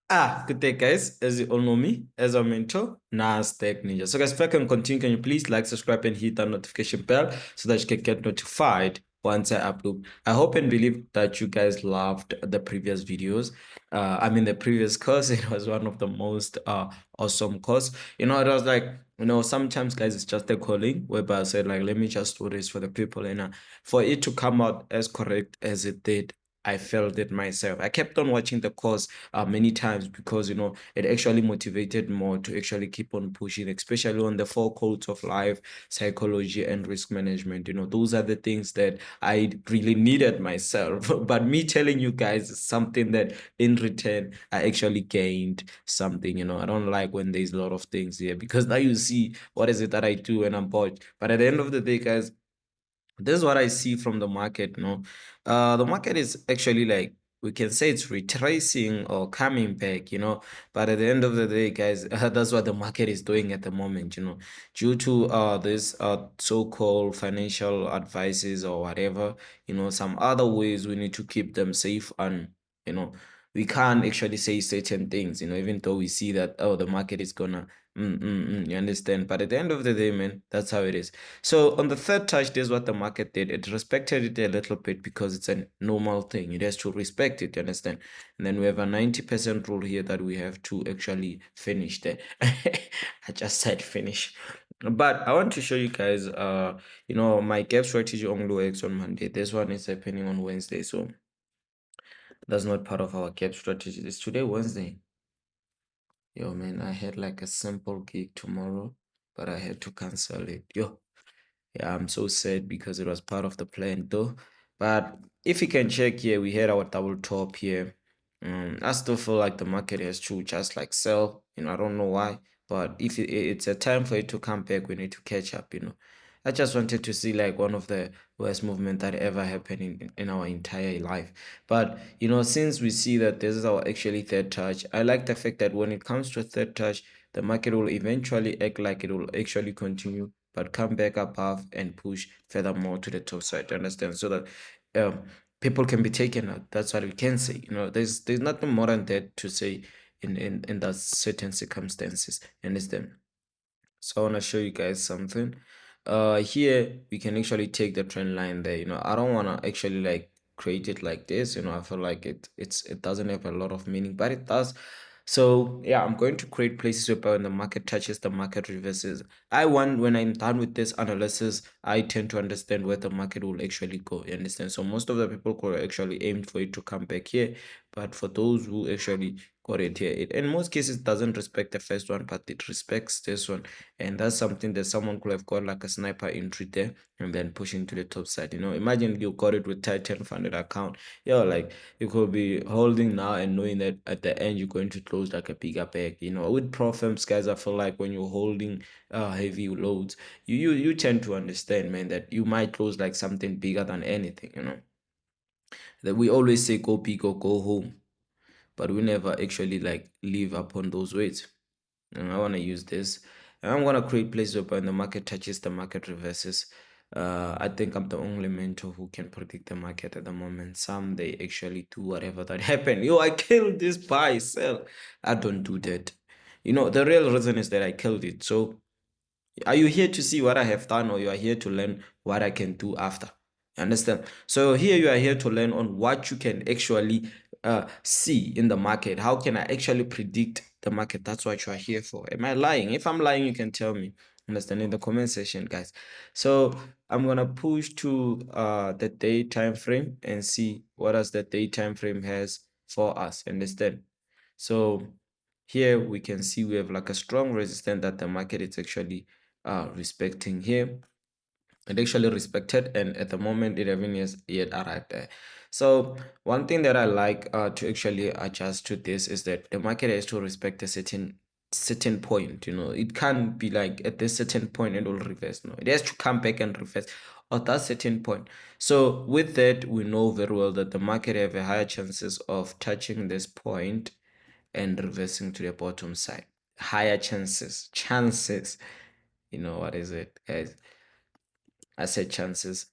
Good day, guys. As you all know me, as a mentor, Nasdaq Ninja. So, guys, if I can continue, can you please like, subscribe, and hit that notification bell so that you can get notified once I upload. I hope and believe that you guys loved the previous videos. The previous course. It was one of the most awesome course. It was like, sometimes, guys, it's just a calling whereby I said, like, let me just do this for the people, and for it to come out as correct as it did. I felt it myself. I kept on watching the course many times because it actually motivated more to actually keep on pushing, especially on the four codes of life, psychology, and risk management. Those are the things that I really needed myself. But me telling you guys is something that in return I actually gained something. I don't like when there's a lot of things here because now you see what is it that I do when I'm bored. But at the end of the day, guys, this is what I see from the market. The market is actually, like, we can say it's retracing or coming back, but at the end of the day, guys, that's what the market is doing at the moment, due to this so-called financial advices or whatever, some other ways we need to keep them safe. And you know we can't actually say certain things, even though we see that, oh, the market is gonna you understand. But at the end of the day, man, that's how it is. So on the third touch, this is what the market did. It respected it a little bit because it's a normal thing. It has to respect it, you understand? And then we have a 90% rule here that we have to actually finish there. I just said finish. But I want to show you guys, my gap strategy only works on Monday. This one is happening on Wednesday. So that's not part of our gap strategy. It's today, Wednesday. Yo, man, I had like a simple gig tomorrow, but I had to cancel it. Yo. Yeah, I'm so sad because it was part of the plan though. But if you can check here, we had our double top here. I still feel like the market has to just like sell. I don't know why, but if it's a time for it to come back, we need to catch up. I just wanted to see like one of the worst movement that ever happened in our entire life. But since we see that this is our actually third touch, I like the fact that when it comes to a third touch, the market will eventually act like it will actually continue, but come back above and push furthermore to the top side. Understand? So that um, people can be taken out. That's what we can say. There's nothing more than that to say in that certain circumstances. Understand? So I want to show you guys something. Here we can actually take the trend line there. I don't want to actually like create it like this. I feel like it doesn't have a lot of meaning, but it does. So yeah, I'm going to create places where when the market touches, the market reverses. When I'm done with this analysis, I tend to understand where the market will actually go. You understand? So most of the people could actually aim for it to come back here, but for those who actually got it here, it in most cases doesn't respect the first one, but it respects this one. And that's something that someone could have got like a sniper entry there and then push into the top side. Imagine you got it with Titan funded account. Like you could be holding now and knowing that at the end you're going to close like a bigger bag. With profirms, guys, I feel like when you're holding heavy loads, you tend to understand, man, that you might close like something bigger than anything. That we always say go big or go home, but we never actually like live upon those words. And I want to use this. And I'm going to create places where when the market touches, the market reverses. I think I'm the only mentor who can predict the market at the moment. Some, they actually do whatever that happened. Yo, I killed this buy, sell. I don't do that. The real reason is that I killed it. So are you here to see what I have done, or you are here to learn what I can do after? You understand? So here you are here to learn on what you can actually see in the market. How can I actually predict the market? That's what you are here for. Am I lying? If I'm lying, you can tell me. Understand, in the comment section, guys. So I'm gonna push to the day time frame and see what does the day time frame has for us. Understand? So here we can see we have like a strong resistance that the market is actually respecting here. It actually respected, and at the moment it haven't yet arrived there. So one thing that I like to actually adjust to this is that the market has to respect a certain point. It can't be like at this certain point it will reverse. No, it has to come back and reverse at that certain point. So with that, we know very well that the market have a higher chances of touching this point and reversing to the bottom side. Higher chances. What is it, guys? I said chances.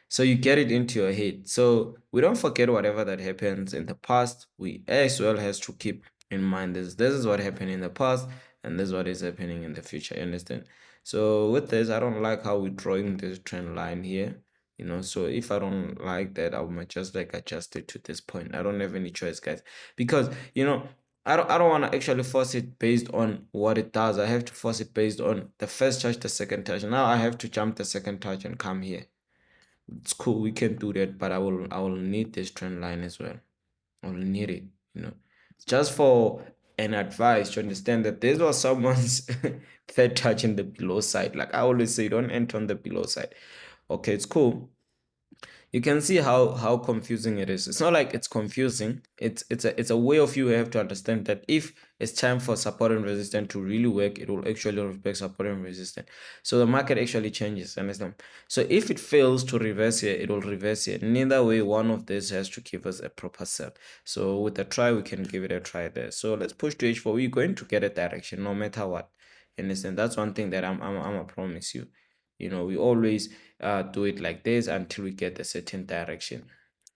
So you get it into your head. So we don't forget whatever that happens in the past. We as well has to keep in mind. This is what happened in the past, and this is what is happening in the future. You understand? So with this, I don't like how we're drawing this trend line here. You know, so if I don't like that, I might just like adjust it to this point. I don't have any choice, guys, because you know, I don't want to actually force it based on what it does. I have to force it based on the first touch, the second touch. Now I have to jump the second touch and come here. It's cool, we can do that, but I will need this trend line as well. I'll need it, you know, just for an advice to understand that this was someone's third touch in the below side. Like I always say, don't enter on the below side. Okay, it's cool. You can see how confusing it is. It's not like it's confusing. It's a way of you have to understand that if it's time for support and resistance to really work, it will actually respect support and resistance. So the market actually changes, understand? So if it fails to reverse here, it will reverse here. Neither way, one of these has to give us a proper sell. So with a try, we can give it a try there. So let's push to H4. We're going to get a direction no matter what. You understand? That's one thing that I'm gonna promise you. You know, we always do it like this until we get a certain direction.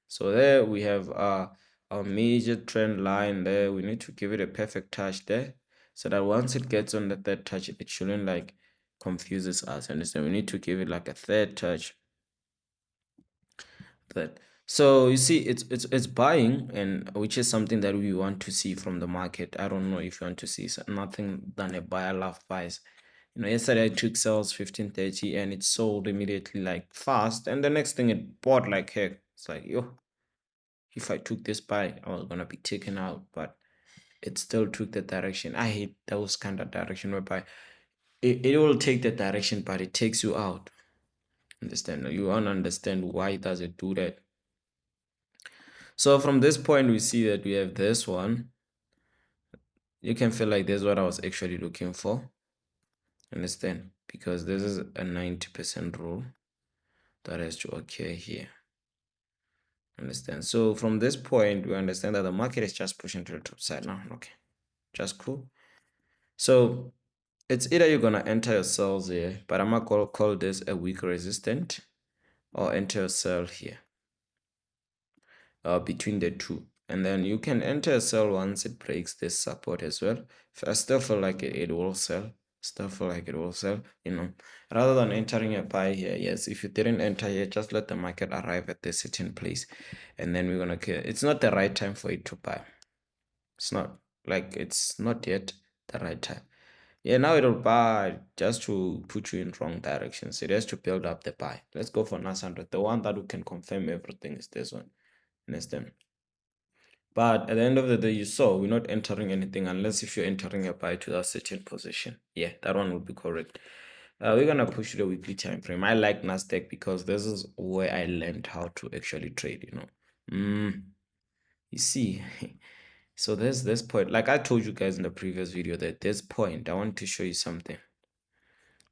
So there we have our major trend line there. We need to give it a perfect touch there, so that once it gets on the third touch, it shouldn't like confuses us. Understand? We need to give it like a third touch. That, so you see, it's buying, and which is something that we want to see from the market. I don't know if you want to see nothing than a buyer love buys. You know, yesterday I took sales 15.30 and it sold immediately like fast, and the next thing it bought like heck. It's like, yo, if I took this buy, I was gonna be taken out, but it still took the direction. I hate those kind of direction whereby it will take the direction, but it takes you out. Understand? You want to understand why does it do that. So from this point, we see that we have this one. You can feel like this is what I was actually looking for. Understand? Because this is a 90% rule that has to occur here. Understand? So from this point, we understand that the market is just pushing to the top side now. Okay, just cool. So it's either you're gonna enter your cells here, but I'm gonna call this a weak resistant, or enter a sell here between the two. And then you can enter a sell once it breaks this support as well. I still feel like it will sell. Still feel like it will sell, you know, rather than entering a buy here. Yes, if you didn't enter here, just let the market arrive at this certain place, and then we're gonna clear. It's not the right time for it to buy. It's not, like, it's not yet the right time. Yeah, now it'll buy just to put you in wrong direction. So it has to build up the buy. Let's go for NAS 100. The one that we can confirm everything is this one. Understand? But at the end of the day, you saw we're not entering anything unless if you're entering a buy to that certain position. Yeah, that one would be correct. We're gonna push the weekly time frame. I like Nasdaq because this is where I learned how to actually trade. You know, you see. So there's this point. Like I told you guys in the previous video, that this point I want to show you something.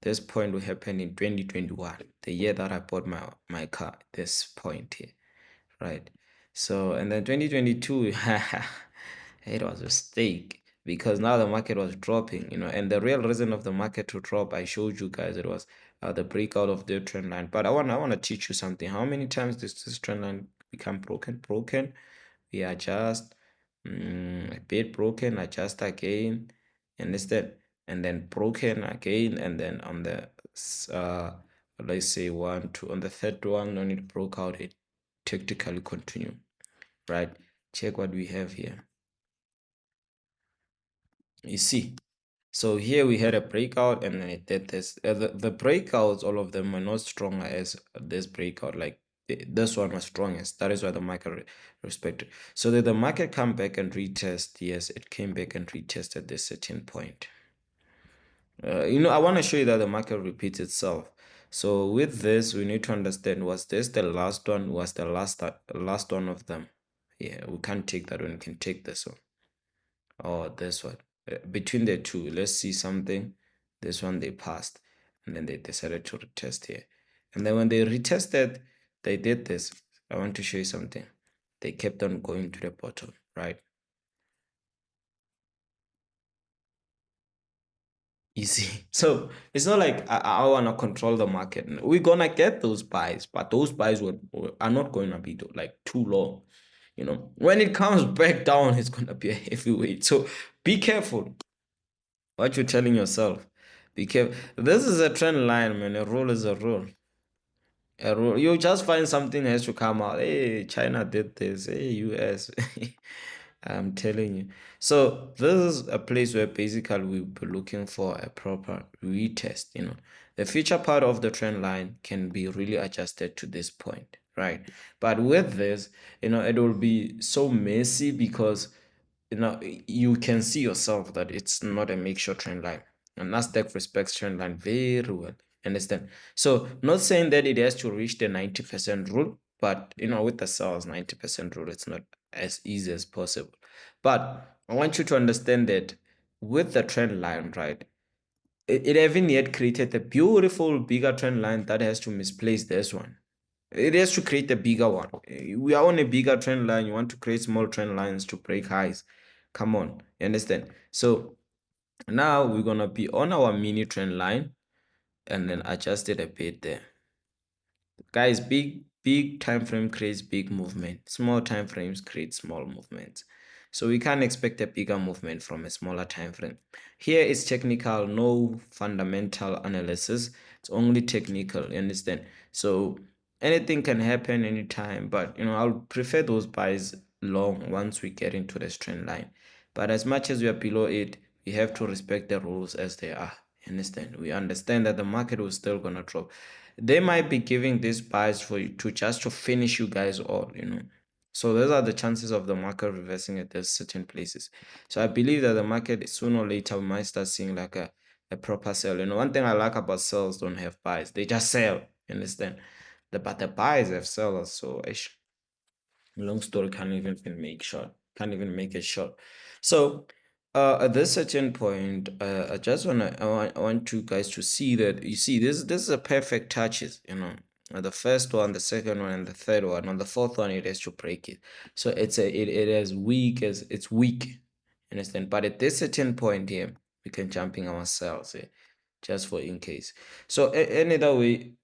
This point will happen in 2021, the year that I bought my car. This point here, right? So, and then 2022, it was a mistake because now the market was dropping, you know, and the real reason of the market to drop, I showed you guys, it was the breakout of the trend line. But I want to teach you something. How many times does this trend line become broken? We adjust, a bit broken, adjust again, understand? And then broken again, and then on the let's say 1, 2, on the third one, when it broke out, it tactically continue, right? Check what we have here. You see, so here we had a breakout, and then it did this. The breakouts, all of them were not stronger as this breakout. Like this one was strongest. That is why the market respected. So did the market come back and retest? Yes, it came back and retested this certain point. You know, I want to show you that the market repeats itself. So with this, we need to understand, was this the last one? Was the last one of them? Yeah, we can't take that one. We can take this one or this one. Between the two, let's see something. This one they passed, and then they decided to retest here. And then when they retested, they did this. I want to show you something. They kept on going to the bottom, right? Easy. So it's not like I want to control the market. We're gonna get those buys, but those buys are not going to be like too long. When it comes back down, it's gonna be a heavyweight. So be careful what you're telling yourself. Be careful. This is a trend line, man. A rule is a rule. A rule. You just find something has to come out. Hey, China did this. Hey, US. I'm telling you. So this is a place where basically we'll be looking for a proper retest. The future part of the trend line can be really adjusted to this point, right? But with this, it will be so messy because you can see yourself that it's not a make-sure trend line. And Nasdaq respects trend line very well. Understand? So not saying that it has to reach the 90% rule, but with the sales 90% rule, it's not as easy as possible. But I want you to understand that with the trend line, right? It haven't yet created a beautiful bigger trend line that has to misplace this one. It has to create a bigger one. We are on a bigger trend line. You want to create small trend lines to break highs. Come on, you understand? So now we're gonna be on our mini trend line and then adjust it a bit there. Guys, big time frame creates big movement. Small time frames create small movements. So we can't expect a bigger movement from a smaller time frame. Here it's technical, no fundamental analysis. It's only technical, you understand? So anything can happen anytime, but I'll prefer those buys long once we get into this trend line. But as much as we are below it, we have to respect the rules as they are. You understand? We understand that the market was still gonna drop. They might be giving these buys for you to just to finish you guys all. So those are the chances of the market reversing at those certain places. So I believe that the market sooner or later we might start seeing like a proper sell. One thing I like about sells don't have buys. They just sell. You understand? But the buys have sellers. So long story can't even make it short. So at this certain point, I just I want you guys to see that you see this is a perfect touches. The first one, the second one, and the third one. On the fourth one, it has to break it. So it as weak as it's weak. Understand? But at this certain point here, we can jumping ourselves just for in case. So any other way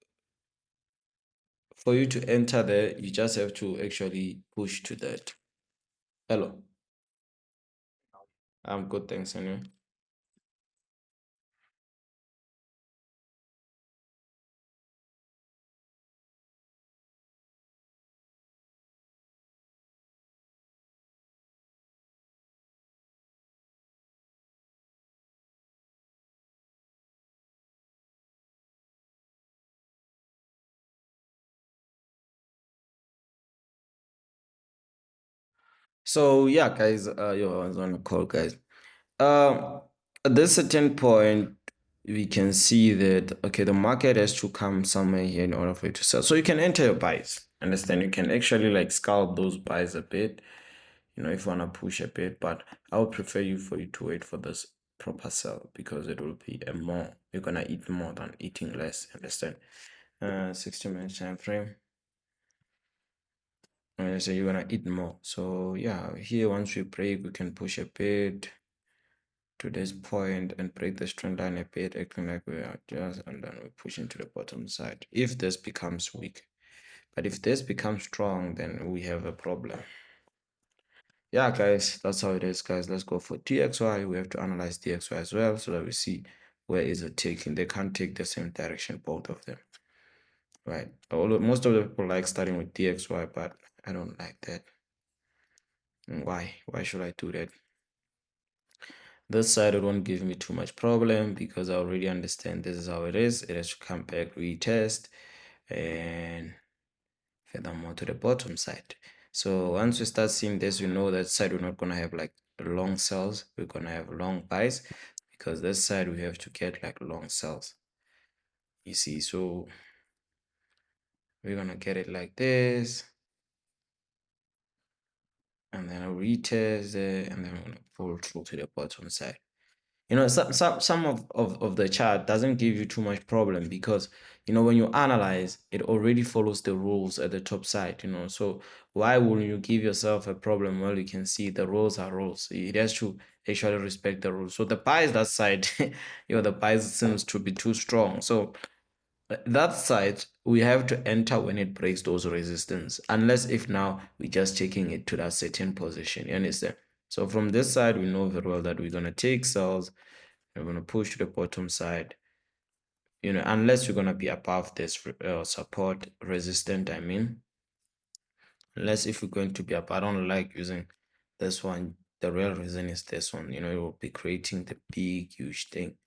for you to enter there, you just have to actually push to that. Hello. I'm good, thanks, anyway. So yeah, guys, yo, I was on a call, guys. Um, at this certain point, we can see that okay, the market has to come somewhere here in order for it to sell. So you can enter your buys. Understand? You can actually like scalp those buys a bit, if you wanna push a bit. But I would prefer for you to wait for this proper sell because it will be a more. You're gonna eat more than eating less. Understand? 60 minutes time frame. So you're gonna eat more. So yeah, here once we break, we can push a bit to this point and break this trend line a bit, acting like we are just, and then we push into the bottom side. If this becomes weak, but if this becomes strong, then we have a problem. Yeah, guys, that's how it is, guys. Let's go for DXY. We have to analyze DXY as well so that we see where is it taking. They can't take the same direction, both of them. Right. Although most of the people like starting with DXY, but I don't like that. And why? Why should I do that? This side it won't give me too much problem because I already understand this is how it is. It has to come back, retest, and furthermore to the bottom side. So once we start seeing this, we know that side we're not gonna have like long sells. We're gonna have long buys because this side we have to get like long sells. You see, so we're gonna get it like this, and then I'll retest it, and then we're gonna pull through to the bottom side. Some of the chart doesn't give you too much problem because when you analyze it already follows the rules at the top side. So why would you give yourself a problem? Well, you can see the rules are rules. It has to actually respect the rules. So the buys that side the buys seems to be too strong. So that side we have to enter when it breaks those resistance, unless if now we're just taking it to that certain position, you understand? So from this side we know very well that we're going to take sales, we're going to push to the bottom side, unless we're going to be above this support resistant, I mean, unless if we're going to be up. I don't like using this one. The real reason is this one, it will be creating the big huge thing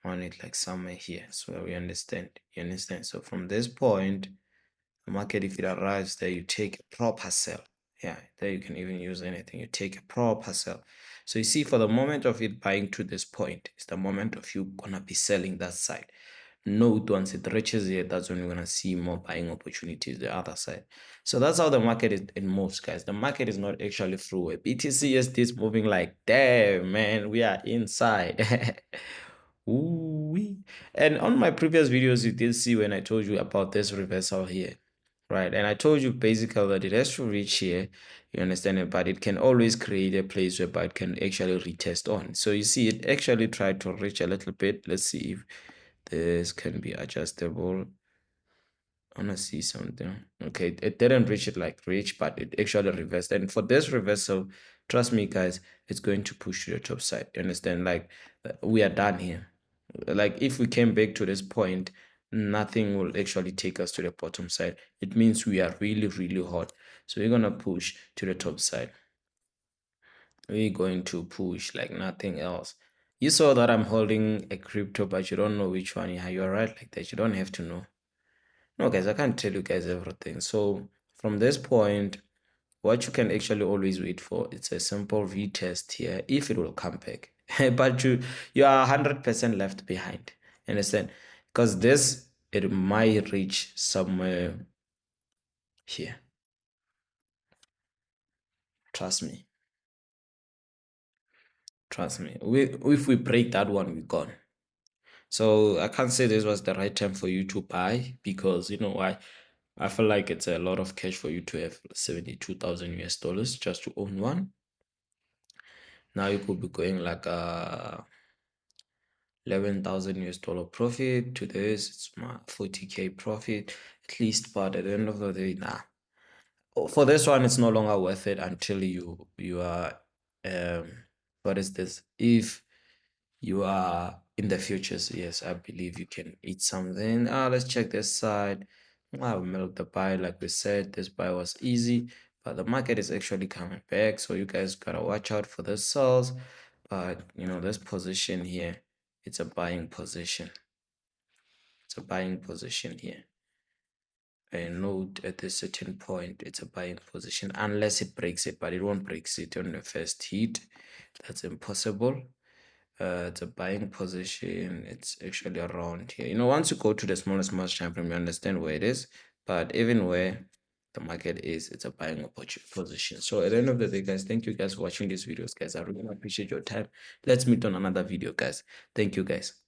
on it, like somewhere here, so we understand, you understand? So from this point, the market, if it arrives there, you take a proper sell. Yeah, there you can even use anything, you take a proper sell. So you see, for the moment of it buying to this point, it's the moment of you gonna be selling that side. Note, once it reaches here, that's when we're gonna see more buying opportunities the other side. So that's how the market is in moves, guys. The market is not actually through it. BTC is moving like, damn man, we are inside. Ooh -wee. And on my previous videos, you did see when I told you about this reversal here, right? And I told you basically that it has to reach here, you understand it, but it can always create a place where it can actually retest on. So you see, it actually tried to reach a little bit. Let's see if this can be adjustable. I want to see something. Okay, it didn't reach it like reach, but it actually reversed. And for this reversal, trust me, guys, it's going to push to the top side. You understand? Like, we are done here. Like, if we came back to this point, nothing will actually take us to the bottom side. It means we are really, really hot. So we're gonna push to the top side. We're going to push like nothing else. You saw that I'm holding a crypto, but you don't know which one. Yeah, you're right like that. You don't have to know. No, guys, I can't tell you guys everything. So from this point, what you can actually always wait for, it's a simple retest here, if it will come back. But you are 100% left behind. Understand? Because this, it might reach somewhere here. Trust me. Trust me. If we break that one, we're gone. So I can't say this was the right time for you to buy, because you know why? I feel like it's a lot of cash for you to have 72,000 US dollars just to own one. Now you could be going like 11,000 US dollar profit to this. It's my 40K profit at least, but at the end of the day, nah. For this one, it's no longer worth it until you are what is this? If you are in the futures, yes, I believe you can eat something. Let's check this side. We milk the buy, like we said. This buy was easy, but the market is actually coming back, so you guys gotta watch out for the sells. But this position here, it's a buying position. It's a buying position here. And note, at a certain point, it's a buying position unless it breaks it, but it won't break it on the first hit. That's impossible. It's a buying position. It's actually around here. Once you go to the smallest time frame, you understand where it is. But even where the market is, it's a buying position. So at the end of the day, guys, thank you guys for watching these videos, guys. I really appreciate your time. Let's meet on another video, guys. Thank you, guys.